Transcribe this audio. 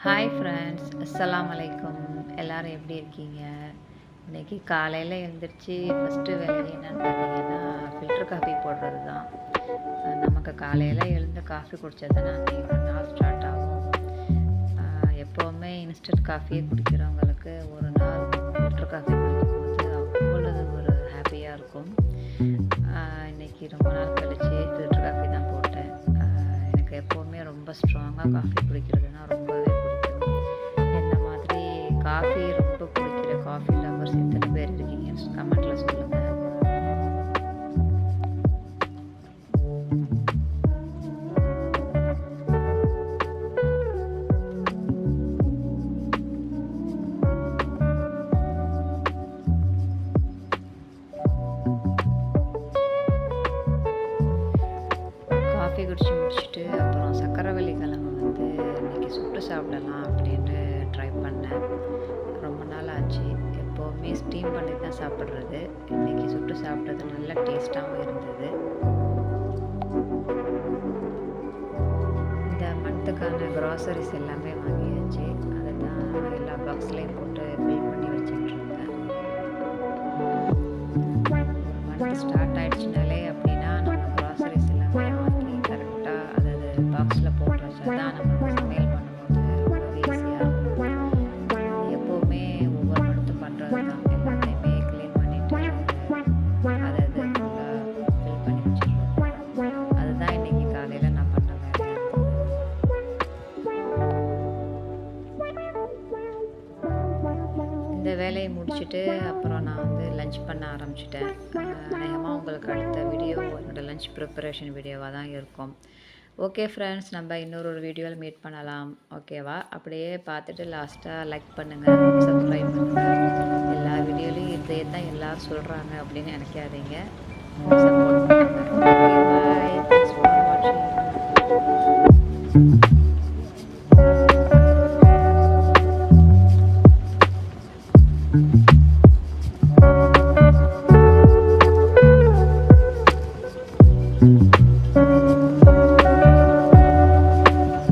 Hi friends, அஸ்ஸலாமு அலைக்கும். எல்லோரும் எப்படி இருக்கீங்க? இன்றைக்கி காலையில் எழுந்திரிச்சு ஃபஸ்ட்டு வேலை என்னென்னு பார்த்தீங்கன்னா ஃபில்டர் காஃபி போடுறது தான். நமக்கு காலையில் எழுந்து காஃபி குடித்தா தான் அன்றைக்கி நாள் ஸ்டார்ட் ஆகும். எப்போவுமே இன்ஸ்டன்ட் காஃபியே குடிக்கிறவங்களுக்கு ஒரு நாள் ஃபில்டர் காஃபி குடிக்கும்போது அவ்வளவு ஒரு ஹாப்பியாக இருக்கும். இன்றைக்கி ரொம்ப நாள் கழித்து ஃபில்டர் காஃபி தான் போட்டேன். எனக்கு எப்போவுமே ரொம்ப ஸ்ட்ராங்காக காஃபி குடிக்கிறதுனா ரொம்பவே காஃபி ரொம்ப பிடிக்கிற காஃபி லவர்ஸ் எத்தனை பேர் இருக்கீங்கன்னு கமெண்ட்டில் சொல்லுங்கள். காஃபி குடிச்சு முடிச்சுட்டு அப்புறம் சக்கரவள்ளி கிழங்கு இன்றைக்கி சுட்டு சாப்பிடலாம் அப்படின்ட்டு ட்ரை பண்ணேன். ரொம்ப நாள் ஆச்சு. எப்போவுமே ஸ்டீம் பண்ணி தான் சாப்பிட்றது. இன்றைக்கி சுட்டு சாப்பிட்றது நல்ல டேஸ்ட்டாகவும் இருந்தது. இந்த மந்த்துக்கான க்ராசரிஸ் எல்லாமே வாங்கியாச்சு. அதை தான் எல்லா பாக்ஸ்லேயும் போட்டு ஃபில் பண்ணி வச்சுட்ருந்தேன். ஒரு மந்த் ஸ்டார்ட் ஆகிடுச்சுனாலே அப்படின்னா நம்ம க்ராசரிஸ் எல்லாமே வாங்கி கரெக்டாக அதாவது பாக்ஸில் போட்டு வச்சா தான் நம்ம சமையல் பண்ணும்போது ரொம்பவே ஈஸியாக இருக்கும். எப்போவுமே ஒவ்வொரு மந்த்தும் பண்ணுறது தான். எல்லாத்தையுமே க்ளீன் பண்ணிவிட்டு அதை ஃபுல்லாக ஃபில் பண்ணி வச்சுருவோம். அதுதான் இன்றைக்கி காலையில் நான் பண்ண வேலையாக இருந்தது. இந்த வேலையை முடிச்சுட்டு அப்புறம் நான் லஞ்ச் பண்ண ஆரம்பிச்சிட்டேன். அநேகமாக உங்களுக்கு அடுத்த வீடியோ என்னோடய லஞ்ச் ப்ரிப்பரேஷன் வீடியோவாக தான் இருக்கும். ஓகே ஃப்ரெண்ட்ஸ், நம்ம இன்னொரு வீடியோவில் மீட் பண்ணலாம். ஓகேவா? அப்படியே பார்த்துட்டு லாஸ்ட்டாக லைக் பண்ணுங்கள், சப்ஸ்கிரைப் பண்ணுங்கள். எல்லா வீடியோலையும் இதே தான் எல்லோரும் சொல்கிறாங்க அப்படின்னு நினைக்காதீங்க. சப்போர்ட் பண்ணுங்கள்.